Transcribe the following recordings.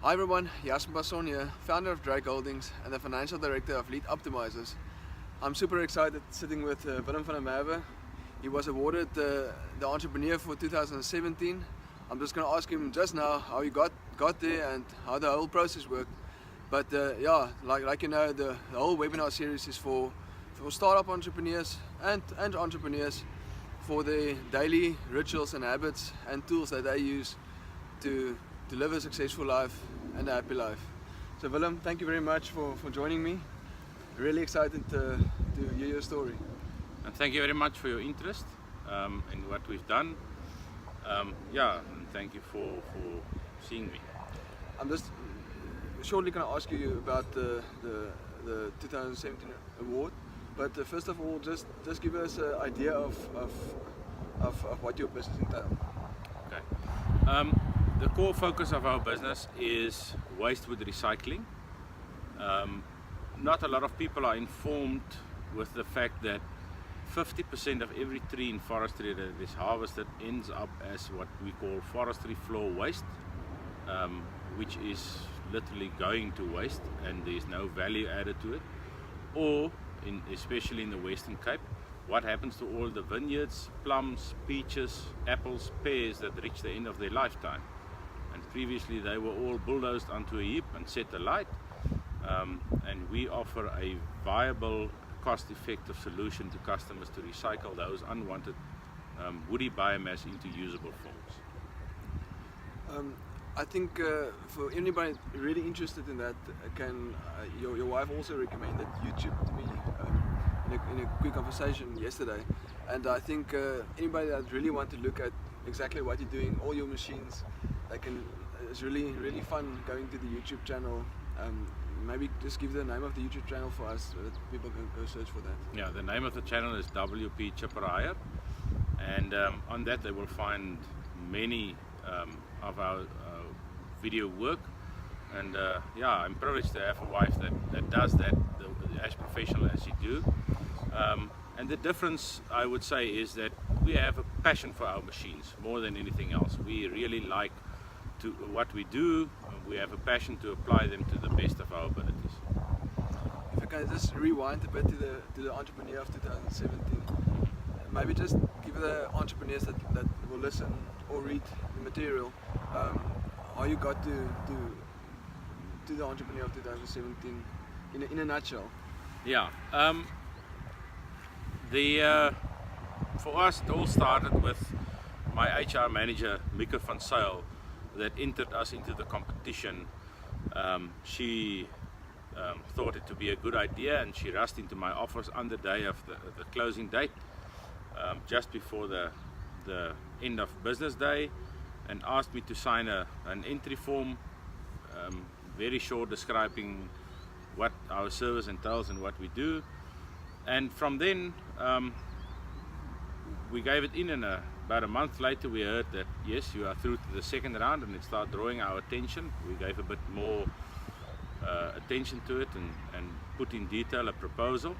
Hi everyone, Jasper Basson here, founder of Dryk Holdings and the financial director of Lead Optimizers. I'm super excited sitting with Willem van Merwe. He was awarded the Entrepreneur for 2017. I'm just going to ask him just now how he got there and how the whole process worked. But yeah, like you know, the whole webinar series is for startup entrepreneurs and entrepreneurs for their daily rituals and habits and tools that they use to live a successful life and a happy life. So Willem, thank you very much for joining me. Really excited to hear your story. And thank you very much for your interest in what we've done. Yeah, and thank you for seeing me. I'm just shortly going to ask you about the 2017 award, but first of all, just give us an idea of what your business entails. Okay. The core focus of our business is waste with recycling. Not a lot of people are informed with the fact that 50% of every tree in forestry that is harvested ends up as what we call forestry floor waste, which is literally going to waste and there is no value added to it. Or, especially in the Western Cape, what happens to all the vineyards, plums, peaches, apples, pears that reach the end of their lifetime. And previously they were all bulldozed onto a heap and set alight, and we offer a viable, cost-effective solution to customers to recycle those unwanted woody biomass into usable forms. I think for anybody really interested in that, your wife also recommended YouTube to me in a quick conversation yesterday, and I think anybody that really want to look at exactly what you're doing, all your machines, it's really fun going to the YouTube channel. Maybe just give the name of the YouTube channel for us so that people can go search for that. Yeah, the name of the channel is WP Chipper Hire, and on that they will find many of our video work. And yeah, I'm privileged to have a wife that does that as professional as you do. And the difference, I would say, is that we have a passion for our machines more than anything else. We really like what we do. We have a passion to apply them to the best of our abilities. If I can just rewind a bit to the Entrepreneur of 2017, maybe just give the entrepreneurs that will listen or read the material how you got to the Entrepreneur of 2017 in a nutshell. Yeah. For us, it all started with my HR manager, Mieke van Zyl, that entered us into the competition. She thought it to be a good idea, and she rushed into my office on the day of the closing date, just before the end of business day, and asked me to sign an entry form, very short, describing what our service entails and what we do. And from then we gave it in, and about a month later we heard that yes, you are through to the second round, and it started drawing our attention. We gave a bit more attention to it and put in detail a proposal,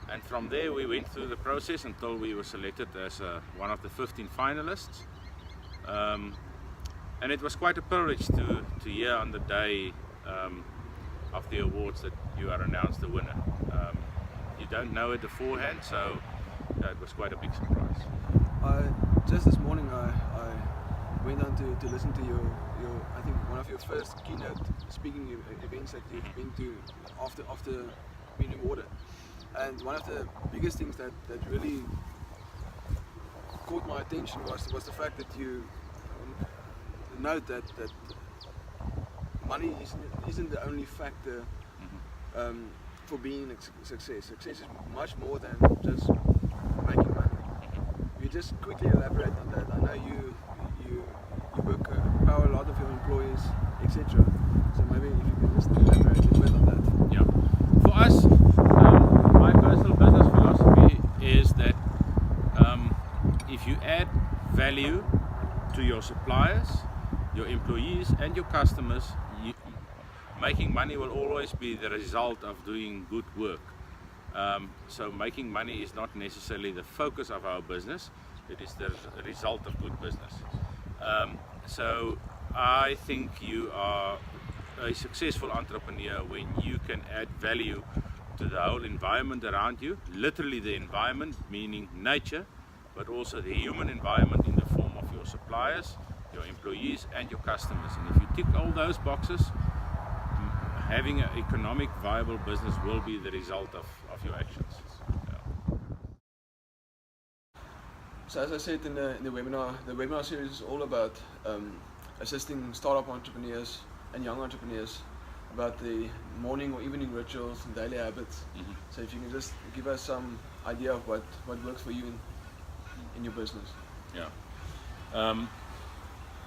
and from there we went through the process until we were selected as one of the 15 finalists. And it was quite a privilege to hear on the day of the awards that you are announced the winner. You don't know it beforehand, so it was quite a big surprise. Just this morning I went on to listen to your I think one of your first keynote speaking events that you've been to after being awarded, and one of the biggest things that really caught my attention was the fact that you note that money isn't the only factor for being a success. Success is much more than just making money. You just quickly elaborate on that. I know you work power a lot of your employees, etc. So maybe if you can just elaborate a little bit on that. Yeah. For us, my personal business philosophy is that if you add value to your suppliers, your employees and your customers, making money will always be the result of doing good work. So making money is not necessarily the focus of our business, it is the result of good business. So I think you are a successful entrepreneur when you can add value to the whole environment around you, literally the environment, meaning nature, but also the human environment in the form of your suppliers, your employees and your customers. And if you tick all those boxes, having an economic viable business will be the result of your actions. Yeah. So as I said in the webinar series is all about assisting startup entrepreneurs and young entrepreneurs about the morning or evening rituals and daily habits. Mm-hmm. So if you can just give us some idea of what works for you in your business. Yeah.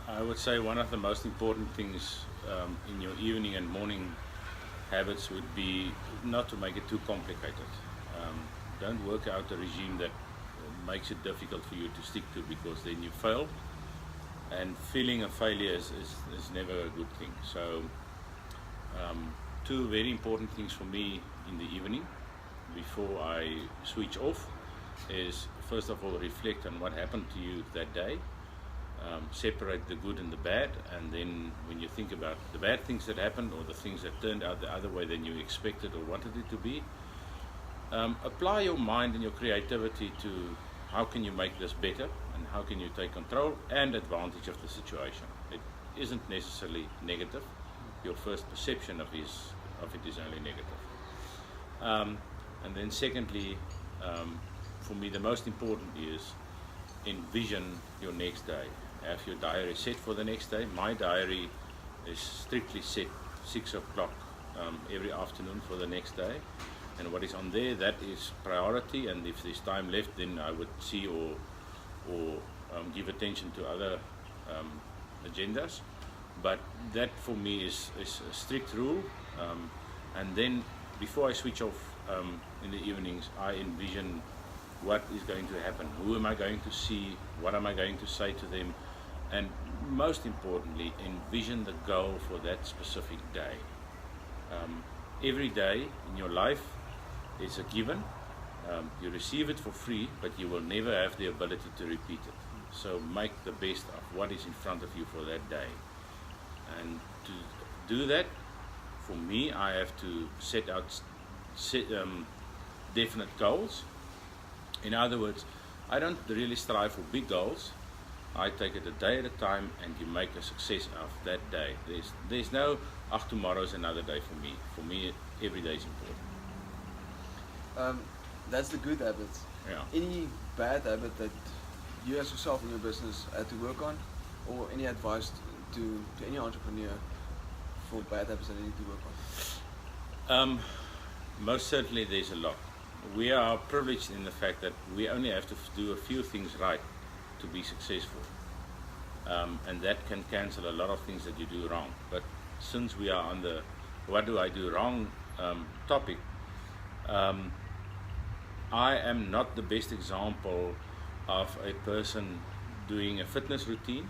I would say one of the most important things in your evening and morning habits would be not to make it too complicated. Don't work out a regime that makes it difficult for you to stick to, because then you fail, and feeling a failure is never a good thing. So two very important things for me in the evening before I switch off is, first of all, reflect on what happened to you that day. Separate the good and the bad, and then when you think about the bad things that happened or the things that turned out the other way than you expected or wanted it to be, apply your mind and your creativity to how can you make this better and how can you take control and advantage of the situation. It isn't necessarily negative. Your first perception of it is only negative. And then secondly, for me the most important is envision your next day. Have your diary set for the next day. My diary is strictly set 6 o'clock every afternoon for the next day, and what is on there, that is priority, and if there's time left then I would see or give attention to other agendas, but that for me is a strict rule. And then before I switch off in the evenings, I envision what is going to happen, who am I going to see, what am I going to say to them, and most importantly, envision the goal for that specific day. Every day in your life is a given. You receive it for free, but you will never have the ability to repeat it. So make the best of what is in front of you for that day. And to do that, for me, I have to set out definite goals. In other words, I don't really strive for big goals. I take it a day at a time, and you make a success of that day. There's no, tomorrow's another day for me. For me, every day is important. That's the good habits. Yeah. Any bad habit that you as yourself in your business had to work on, or any advice to any entrepreneur for bad habits that they need to work on? Most certainly there's a lot. We are privileged in the fact that we only have to do a few things right to be successful, and that can cancel a lot of things that you do wrong. But since we are on the what do I do wrong topic, I am not the best example of a person doing a fitness routine,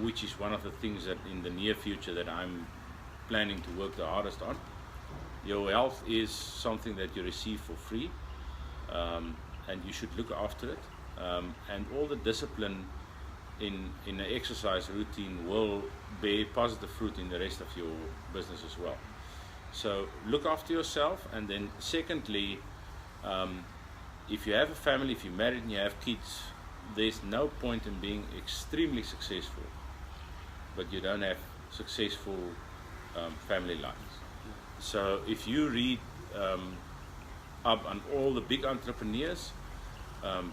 which is one of the things that in the near future that I'm planning to work the hardest on. Your health is something that you receive for free, and you should look after it, and all the discipline in an exercise routine will bear positive fruit in the rest of your business as well. So look after yourself. And then secondly, if you have a family, if you're married and you have kids, there's no point in being extremely successful but you don't have successful family lives. So if you read up on all the big entrepreneurs,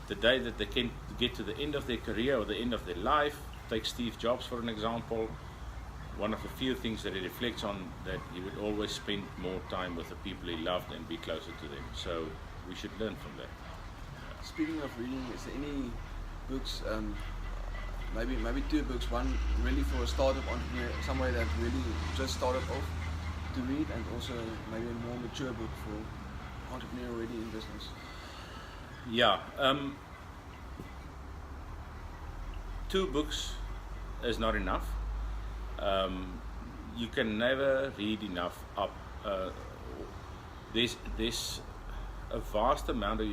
the day that they can get to the end of their career or the end of their life, take Steve Jobs for an example, one of the few things that he reflects on, that he would always spend more time with the people he loved and be closer to them. So we should learn from that. Speaking of reading, is there any books, maybe two books, one really for a startup entrepreneur, somewhere that really just started off to read, and also maybe a more mature book for entrepreneur already in business? Yeah, two books is not enough. You can never read enough up. There's a vast amount of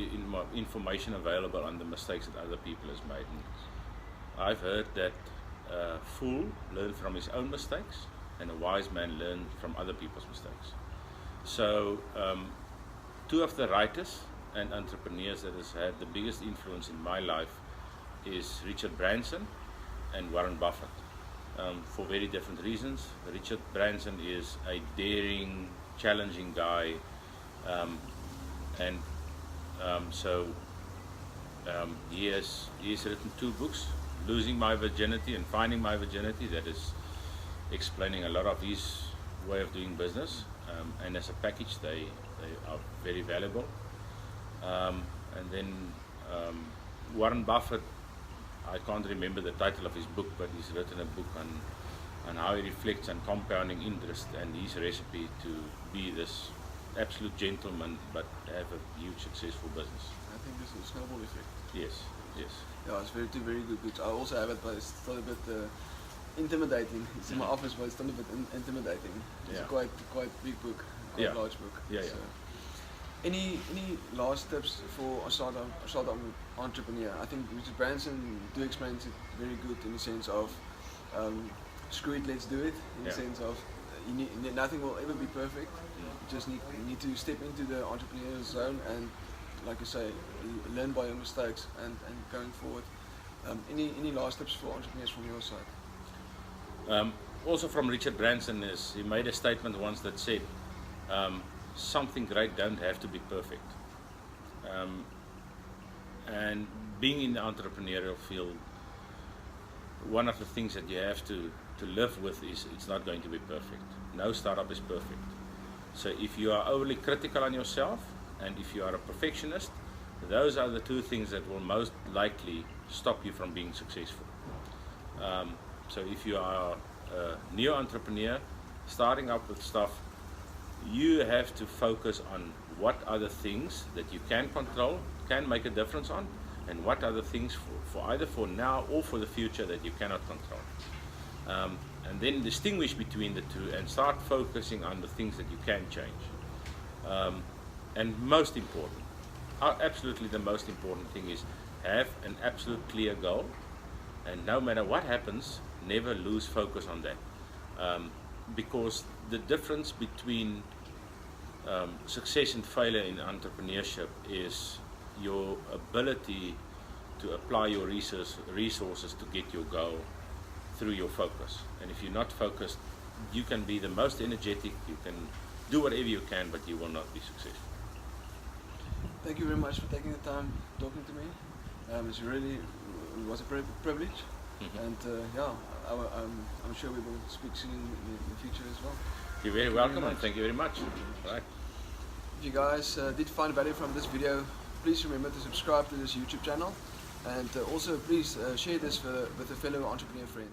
information available on the mistakes that other people has made. And I've heard that a fool learns from his own mistakes, and a wise man learns from other people's mistakes. So two of the writers and entrepreneurs that has had the biggest influence in my life is Richard Branson and Warren Buffett, for very different reasons. Richard Branson is a daring, challenging guy, he has written 2 books, Losing My Virginity and Finding My Virginity, that is explaining a lot of his way of doing business, and as a package they are very valuable. And then Warren Buffett, I can't remember the title of his book, but he's written a book on how he reflects on compounding interest and his recipe to be this absolute gentleman but have a huge successful business. I think this is a snowball effect. Yes, yes. Yeah, it's two very good books. I also have it, but it's still a bit intimidating. It's in my office, but it's still a bit intimidating. It's a quite big book, quite large book. Yeah, so. Any last tips for a startup entrepreneur? I think Richard Branson explains it very good in the sense of screw it, let's do it. In the sense of nothing will ever be perfect. You just need to step into the entrepreneurial zone and, like you say, learn by your mistakes and going forward. Any last tips for entrepreneurs from your side? Also from Richard Branson, he made a statement once that said, something great don't have to be perfect. And being in the entrepreneurial field, one of the things that you have to live with is it's not going to be perfect. No startup is perfect. So if you are overly critical on yourself and if you are a perfectionist, those are the 2 things that will most likely stop you from being successful. So if you are a new entrepreneur starting up with stuff, you have to focus on what are the things that you can control, can make a difference on, and what are the things for either for now or for the future that you cannot control. And then distinguish between the 2 and start focusing on the things that you can change. And most important, absolutely the most important thing is have an absolute clear goal, and no matter what happens, never lose focus on that. Because the difference between success and failure in entrepreneurship is your ability to apply your resources to get your goal through your focus. And if you're not focused, you can be the most energetic, you can do whatever you can, but you will not be successful. Thank you very much for taking the time talking to me. It was a privilege. And I'm sure we will speak soon in the future as well. You're very welcome, and thank you very much. Right. If you guys did find value from this video, please remember to subscribe to this YouTube channel, and also please share this with a fellow entrepreneur friend.